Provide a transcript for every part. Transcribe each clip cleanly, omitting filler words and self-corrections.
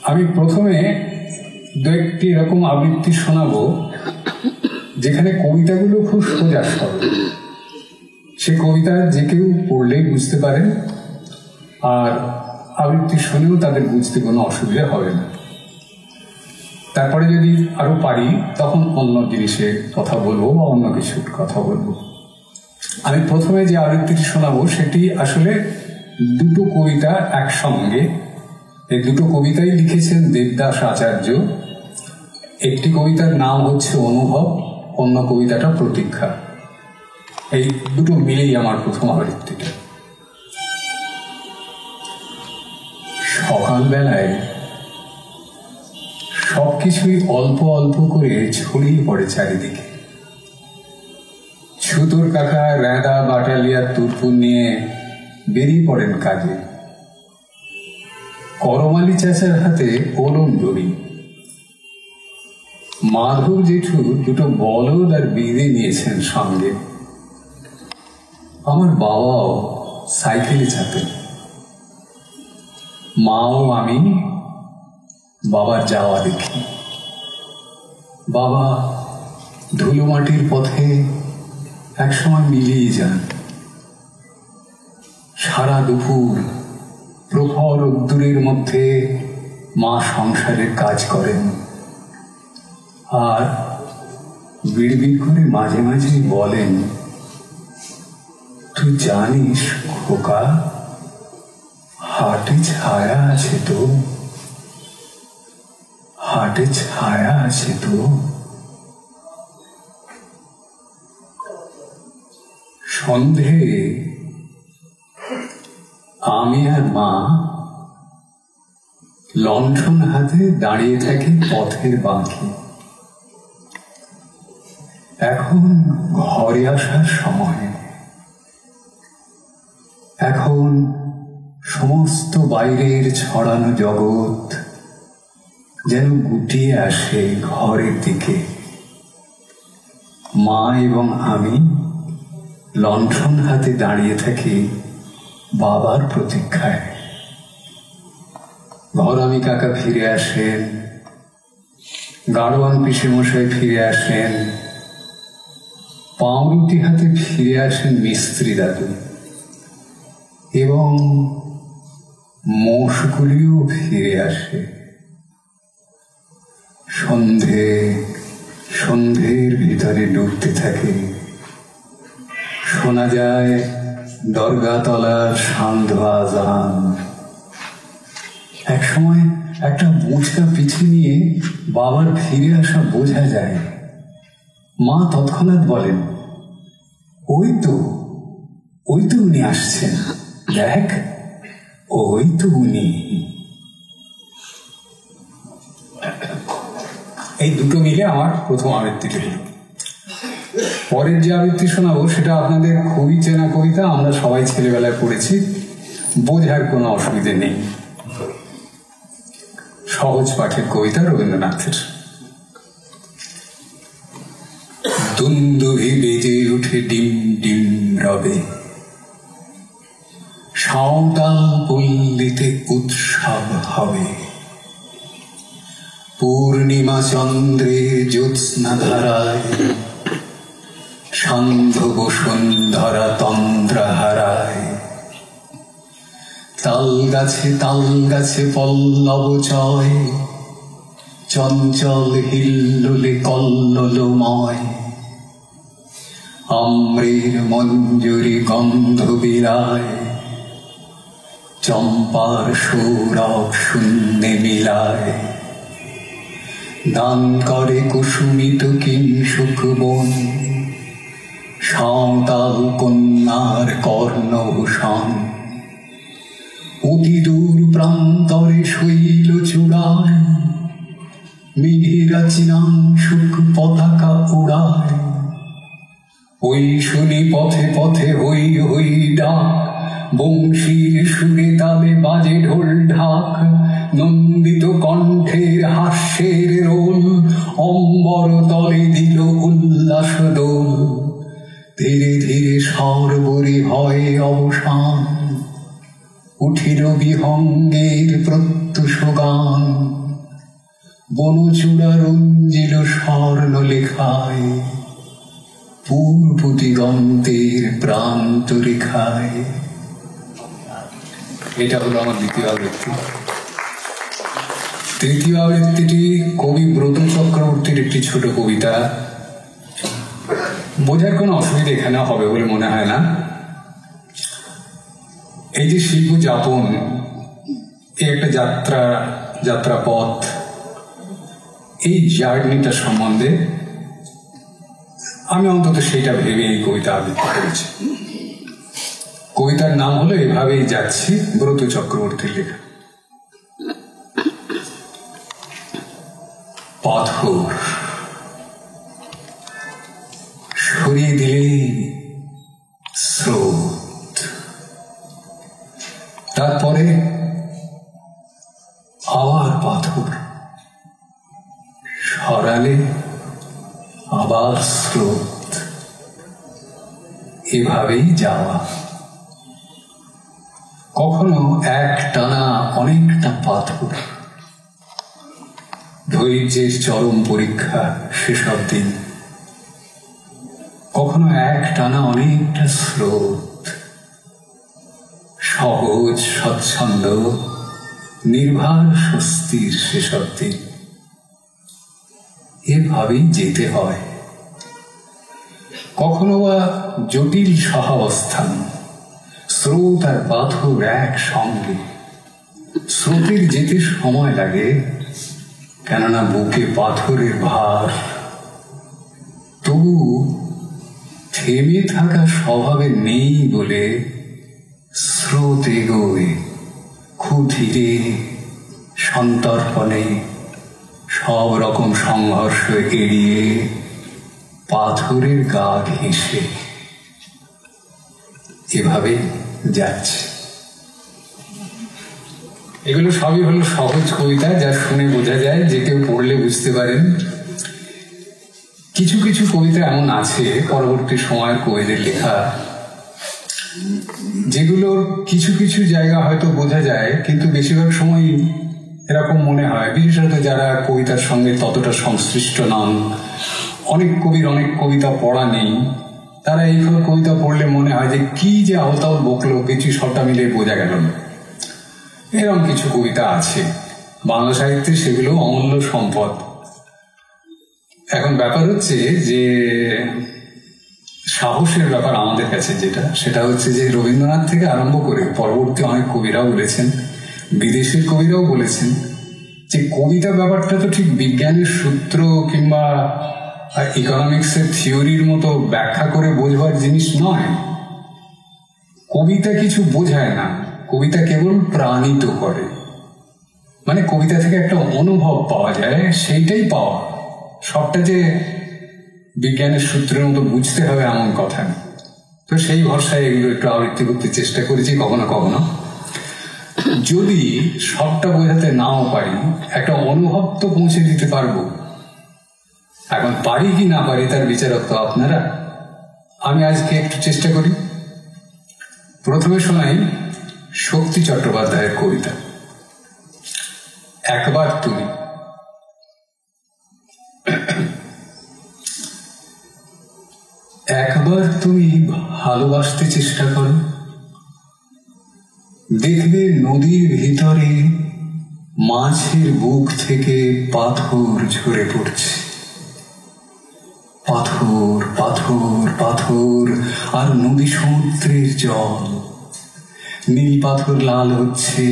আমি প্রথমে দু একটি এরকম আবৃত্তি শোনাবো যেখানে কবিতাগুলো খুব সোজা সরল, সে কবিতা যে কেউ পড়লেই বুঝতে পারেন, আর আবৃত্তি শুনেও তাদের বুঝতে কোনো অসুবিধা হবে না। তারপরে যদি আরো পারি তখন অন্য জিনিসের কথা বলবো বা অন্য কিছুর কথা বলবো। আমি প্রথমে যে আবৃত্তিটি শোনাবো সেটি আসলে দুটো কবিতা একসঙ্গে। এই দুটো কবিতাই লিখেছেন দেবদাস আচার্য। একটি কবিতার নাম হচ্ছে অনুভব, অন্য কবিতাটা প্রতীক্ষা। এই দুটো মিলেই আমার প্রথম আবৃত্তিটা। সকালবেলায় সবকিছুই অল্প অল্প করে ছড়িয়ে পড়ে চারিদিকে। ছুতোর কাকা র্যাদা বাটালিয়ার তুরপুর নিয়ে বেরিয়ে পড়েন কাজে। করমালি চাচার হাতে কলম দড়ি। মাধব জেঠু দুটো বলদ আর বিঁধে নিয়েছেন সঙ্গে। আমার বাবাও সাইকেলে চাপেন। মাও আমি বাবার যাওয়া দেখি। বাবা ধুলো মাটির পথে একসময় মিলিয়ে যান। সারা দুপুর প্রখর রোদ্দুরের মধ্যে মা সংসারের কাজ করেন, আর বিড়বিড় করে মাঝে মাঝে বলেন, তুই জানিস খোকা, হাটে ছায়া আছে তো, হাটে ছায়া আছে তো। সন্ধে আমি আর মা লণ্ঠন হাতে দাঁড়িয়ে থাকি পথের বাঁকে। এখন ঘরে আসার সময়। এখন সমস্ত বাইরের ছড়ানো জগৎ যেন গুটিয়ে আসে ঘরের দিকে। মা এবং আমি লণ্ঠন হাতে দাঁড়িয়ে থাকি বাবার প্রতীক্ষায়। ঘরামি কাকা ফিরে আসেন, গাড়োয়ান পিসেমশাই ফিরে আসেন, পাউরুটি হাতে ফিরে আসেন মিস্ত্রি দাদু, এবং মোষগুলিও ফিরে আসে। সন্ধের ভিতরে ডুবতে থাকে। শোনা যায় দরগাতলার সান্ধ্য আজান। একসময় একটা বোঝা পিছে নিয়ে বাবার ফিরে আসা বোঝা যায়। মা তৎক্ষণাৎ বলেন, ওই তো উনি আসছেন, দেখ ওই তো উনি। এই দুটো মিলে আমার প্রথম আবৃত্তিটি হল। পরের যে আবৃত্তি শোনাবো সেটা আপনাদের খুবই চেনা কবিতা, আমরা সবাই ছেলেবেলায় পড়েছি, বোঝার কোনো অসুবিধে নেই। সহজ পাঠের কবিতা রবীন্দ্রনাথের। দুন্দুভি বেজে উঠে ডিম ডিম রবে, সাঁওতাল পল্লীতে উৎসব হবে। পূর্ণিমা চন্দ্রে জ্যোৎস্না ধারায়, সান্ধ্য বসুন্ধরা তন্দ্রা হারায়। তাল গাছে পল্লব চয়, চঞ্চল হিল্লোলে কল্লোলময়। আম্রের মঞ্জুরি গন্ধ বিরায়, চম্পার সৌরভ শূন্যে মিলায়। দান করে কুসুমিত কিংসুক বন, সাঁওতাল কন্যার কর্ণভূষণ। অতি দূর প্রান্তরে শৈল চূড়ায়, মেঘেরা চিনাংশুক পতাকা উড়ায়। ওই শুনি পথে পথে হই হই ডাক, বংশীর সুরে তালে বাজে ঢোল ঢাক। নন্দিত কণ্ঠের হাস্যের রোল, অম্বর তলে দিল উল্লাস দোল। ধীরে ধীরে সর্বরে হয় অবসান, উঠিল বিহঙ্গের প্রত্যুষ গান। বনচূড়া রঞ্জিল স্বর্ণ লেখায়, পূর্ব দিগন্তের প্রান্ত রেখায়। এটা হলো আমার দ্বিতীয় আবৃত্তি। তৃতীয় আবৃত্তিটি কবি ব্রত চক্রবর্তীর একটি ছোট কবিতা। বোঝার কোনো অসুবিধা এখানে হবে বলে মনে হয় না। এই যে শিল্প যাপন, এই একটা যাত্রাপথ, এই জার্নিটা সম্বন্ধে আমি অন্তত সেইটা ভেবে এই কবিতা আবৃত্তি করেছি। কবিতার নাম হলো এভাবেই যাচ্ছি, ব্রত চক্রবর্তীর লেখা। পাথর সরিয়ে দিলে স্রোত, তারপরে আবার পাথর সরালে আবার স্রোত, এভাবেই যাওয়া। কখনো এক টানা অনেকটা পাথর, ধৈর্যের চরম পরীক্ষা সেসব দিন। কখনো এক টানা অনেকটা স্রোত, সহজ স্বচ্ছন্দ নির্ভার স্বস্তির সেসব দিন। এভাবেই যেতে হয়। কখনো বা জটিল সহাবস্থান, স্রোত আর পাথর এক সঙ্গে। স্রোতের যেতে সময় লাগে, কেননা বুকে পাথরের ভার। তবু থেমে থাকা স্বভাবে নেই বলে স্রোত এগোয় খুব ধীরে, সন্তর্পণে, সব রকম সংঘর্ষ এড়িয়ে, পাথরের গা ঘেঁষে। এভাবে যাচ্ছে। এগুলো সবই হলো সহজ কবিতা, যা শুনে বোঝা যায়, যে কেউ পড়লে বুঝতে পারেন। কিছু কিছু কবিতা এমন আছে পরবর্তী সময়ের কবিদের লেখা, যেগুলোর কিছু কিছু জায়গা হয়তো বোঝা যায়, কিন্তু বেশিরভাগ সময় এরকম মনে হয়, বিশেষত যারা কবিতার সঙ্গে ততটা সংশ্লিষ্ট নন, অনেক কবির অনেক কবিতা পড়া নেই, তারা এই কবিতা পড়লে মনে হয় যে কি যে আওতাও বকলো, কিছু সবটা মিলে বোঝা গেল না। এরকম কিছু কবিতা আছে বাংলা সাহিত্যে, সেগুলো অমূল্য সম্পদ। এখন ব্যাপার হচ্ছে যে সাহসের ব্যাপার আমাদের কাছে যেটা, সেটা হচ্ছে যে রবীন্দ্রনাথ থেকে আরম্ভ করে পরবর্তী অনেক কবিরাও বলেছেন, বিদেশের কবিরাও বলেছেন, যে কবিতা ব্যাপারটা তো ঠিক বিজ্ঞানের সূত্র কিংবা ইকোনমিক্সের থিওরির মতো ব্যাখ্যা করে বোঝবার জিনিস নয়। কবিতা কিছু বোঝায় না, কবিতা কেবল প্রাণিত করে। মানে কবিতা থেকে একটা অনুভব পাওয়া যায়, সেইটাই পাওয়া। সবটা যে বিজ্ঞানের সূত্রের মতো বুঝতে হবে এমন কথা নেই। তো সেই ভরসায় এগুলো একটু আবৃত্তি করতে চেষ্টা করেছি কখনো কখনো। যদি সবটা বোঝাতে নাও পারি, একটা অনুভব তো পৌঁছে দিতে পারবো। এখন পারি কি না পারি তার বিচারক তো আপনারা। আমি আজকে একটু চেষ্টা করি। প্রথমে শোনাই শক্তি চট্টোপাধ্যায়ের কবিতা একবার তুমি। একবার তুমি ভালোবাসতে চেষ্টা করো, দেখবে নদীর ভিতরে মাছের বুক থেকে পাথর ঝরে পড়ছে। পাথর পাথর পাথর আর নদী সমুদ্রের জল। নীল পাথর লাল হচ্ছে,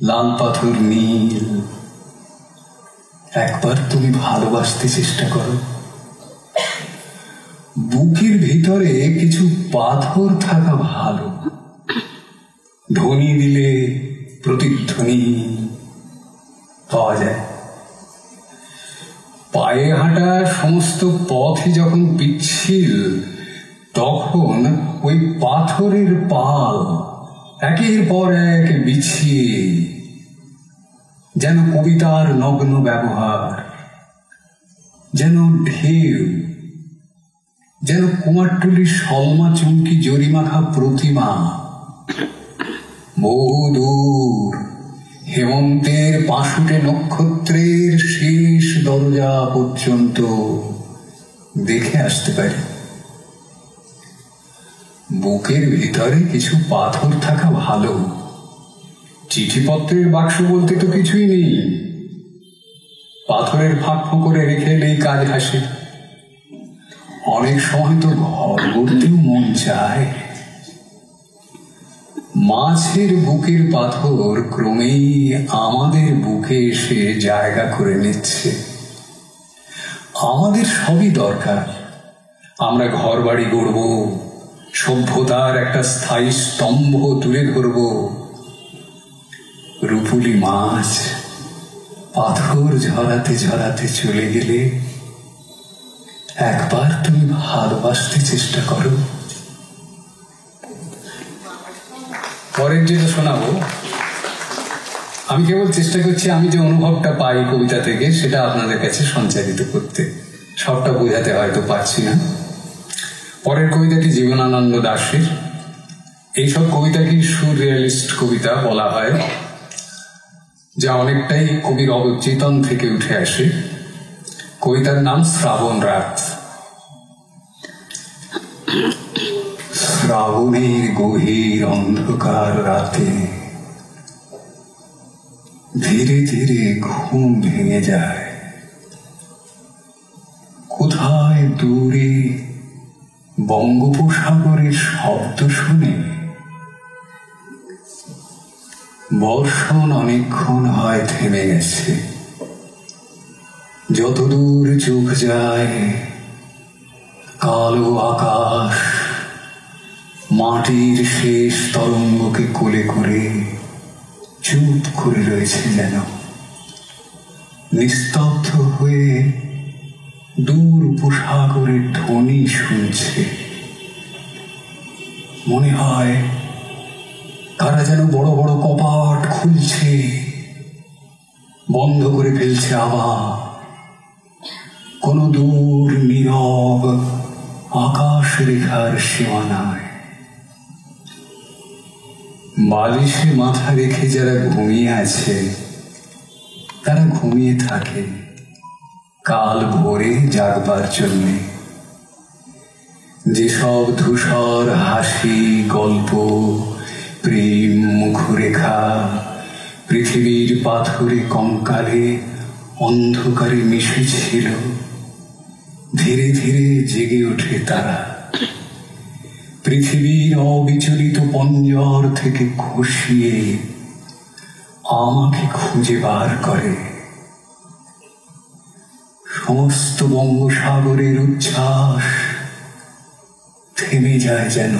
লাল পাথর নীল। একবার তুমি ভালোবাসতে চেষ্টা করো, বুকের ভিতরে কিছু পাথর থাকা ভালো। ধ্বনি দিলে প্রতিধ্বনি পাওয়া যায়। পায়ে হাঁটা সমস্ত পথই যখন পিচ্ছিল, তখন ওই পাথরের পাল একের পর এক বিছিয়ে, যেন কবিতার নগ্ন ব্যবহার, যেন ঢেউ, যেন কুমারটুলির সলমা চুমকি জরিমাখা প্রতিমা। বহু দূর হেমন্তের পাশুটে নক্ষত্রের শেষ দরজা পর্যন্ত দেখে আসতে পারি। বুকের ভিতরে কিছু পাথর থাকা ভালো, চিঠিপত্রের বাক্স বলতে তো কিছুই নেই। পাথরের ফাঁক ফোঁকরে রেখে এলেই কাজ হাসে। অনেক সময় তো ঘর গড়তেও মন চায়। মাছের বুকের পাথর ক্রমেই আমাদের বুকে এসে জায়গা করে নিচ্ছে। আমাদের সবই দরকার। আমরা ঘর বাড়ি গড়ব, সভ্যতার একটা স্থায়ী স্তম্ভ তুলে ধরব। রূপুলি মাছ পাথর ঝরাতে ঝরাতে চলে গেলে একবার তুমি ভালোবাসতে চেষ্টা করো। পরের যেটা শোনাবো, আমি কেবল চেষ্টা করছি আমি যে অনুভবটা পাই কবিতা থেকে সেটা আপনাদের কাছে সঞ্চারিত করতে। সবটা বোঝাতে হয়তো পারছি না। পরের কবিতাটি জীবনানন্দ দাশের। এইসব কবিতাকে সুররিয়ালিস্ট কবিতা বলা হয়, যা অনেকটাই কবির অবচেতন থেকে উঠে আসে। কবিতার নাম শ্রাবণ রাত। শ্রাবণের গভীর অন্ধকার রাতে ধীরে ধীরে ঘুম ভেঙে যায়। কোথায় দূরে বঙ্গোপসাগরের শব্দ শুনে বর্ষণ অনেকক্ষণ হয় থেমে গেছে। যতদূর চোখ যায় কালো আকাশ মাটির শেষ তরঙ্গকে কোলে করে চুপ করে রয়েছে, যেন নিস্তব্ধ হয়ে দূর উপসাগরের ধ্বনি শুনছে। মনে হয় কারা যেন বড় বড় কপাট খুলছে, বন্ধ করে ফেলছে আবার। কোন দূর নীরব আকাশ রেখার সীমানায় বালিশে মাথা রেখে যারা ঘুমিয়ে আছে তারা ঘুমিয়ে থাকে কাল ভোরে জাগবার জন্যে। যেসব ধূসর হাসি, গল্প, প্রেম, মুখরেখা পৃথিবীর পাথরে কঙ্কালে অন্ধকারে মিশেছিল, ধীরে ধীরে জেগে ওঠে তারা। পৃথিবীর অবিচলিত পঞ্জর থেকে খসিয়ে আমাকে খুঁজে বার করে। সমস্ত বঙ্গোসাগরের উচ্ছ্বাস থেমে যায় যেন।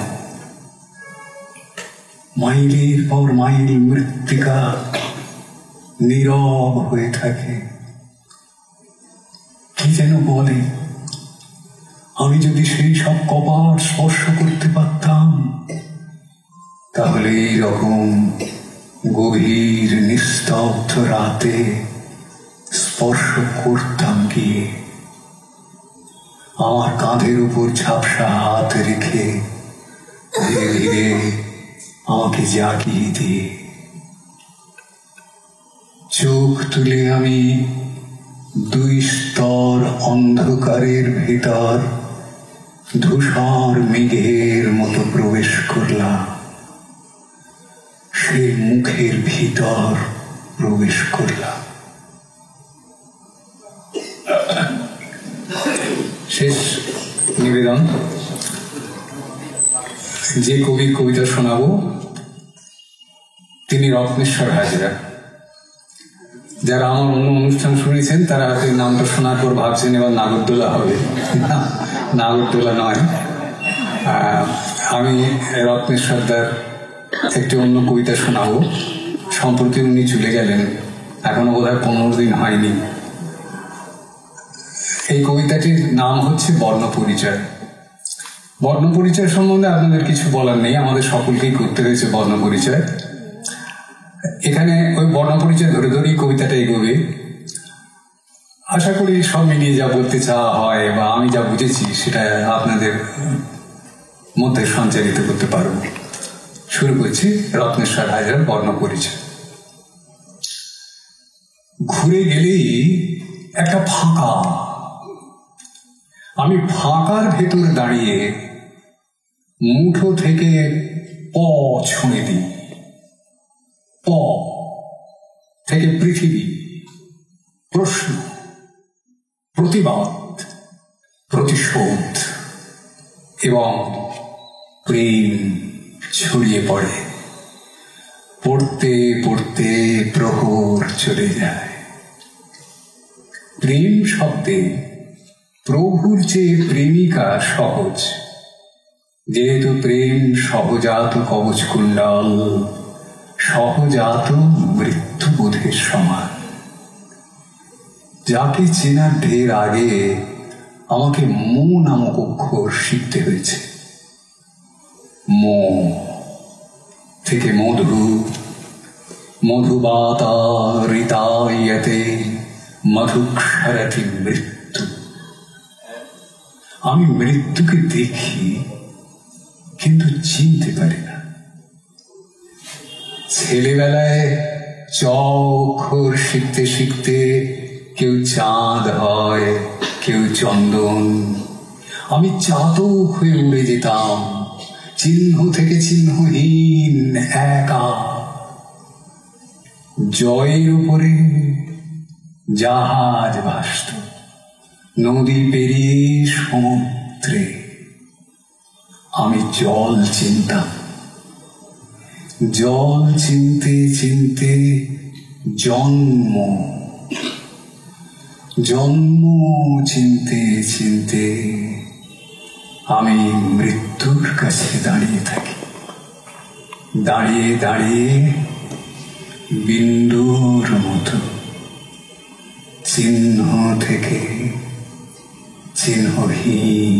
মাইলের পর মাইল মৃত্তিকা নীরব হয়ে থাকে। কি যেন বলে, আমি যদি সেই সব কপাট স্পর্শ করতে পারতাম তাহলে এইরকম গভীর নিস্তব্ধ রাতে স্পর্শ করতাম গিয়ে, আমার কাঁধের উপর ঝাপসা হাত রেখে ধীরে ধীরে আমাকে জাগিয়ে দিয়ে। চোখ তুলে আমি দুই স্তর অন্ধকারের ভিতর ধূসর মেঘের মতো প্রবেশ করলাম। সেই মুখের ভিতর প্রবেশ করলাম। শেষ নিবেদন, যে কবির কবিতা শোনাবো তিনি রত্নেশ্বর হাজরা। যারা আমার অন্য অনুষ্ঠান শুনেছেন তারা এই নামটা শোনার পর ভাবছেন এবার নাগরদোলা হবে। নাগরদোলা নয়, আমি রত্নেশ্বরদার একটি অন্য কবিতা শোনাবো। সম্প্রতি উনি চলে গেলেন, এখনো বোধহয় 15 দিন হয়নি। এই কবিতাটির নাম হচ্ছে বর্ণপরিচয়। বর্ণপরিচয় সম্বন্ধে আপনাদের কিছু বলার নেই, আমাদের সকলকেই করতে হয়েছে বর্ণপরিচয়। এখানে ওই বর্ণপরিচয় ধরে ধরেই কবিতাটা এগোবে। আশা করি সব মিলিয়ে যা বলতে চাওয়া হয় বা আমি যা বুঝেছি সেটা আপনাদের মধ্যে সঞ্চারিত করতে পারব। শুরু করছি রত্নেশ্বর হাজরার বর্ণপরিচয়। ঘুরে গেলেই একটা ফাঁকা, আমি ফাঁকার ভেতর দাঁড়িয়ে মুঠো থেকে প ছুঁড়ে দিই। প থেকে পৃথিবী, প্রশ্ন, প্রতিবাদ, প্রতিশোধ এবং প্রেম ছড়িয়ে পড়ে। পড়তে পড়তে প্রহর চলে যায়। প্রেম শব্দে প্রভুর চেয়ে প্রেমিকা সহজ, যেহেতু প্রেম সহজাত কবচ কুণ্ডল, সহজাত মৃত্যুবোধের সমান। যাকে চেনার ঢের আগে আমাকে মো নামক অক্ষর শিখতে হয়েছে। মো থেকে মধু, মধুবাতারিতায়তে মধুক্ষরতি মৃত্যু। আমি মৃত্যুকে দেখি কিন্তু চিনতে পারি না। ছেলেবেলায় চ অক্ষর শিখতে শিখতে কেউ চাঁদ হয়, কেউ চন্দন। আমি চাতক হয়ে উড়ে যেতাম, চিহ্ন থেকে চিহ্নহীন একা। জয়ের উপরে জাহাজ ভাসত, নদী পেরিয়ে সমুদ্রে। আমি জল চিনতাম, জল চিনতে চিনতে জন্ম, জন্ম চিনতে চিনতে আমি মৃত্যুর কাছে দাঁড়িয়ে থাকি। দাঁড়িয়ে দাঁড়িয়ে বিন্দুর মতো চিহ্ন থেকে চিহ্নহীন।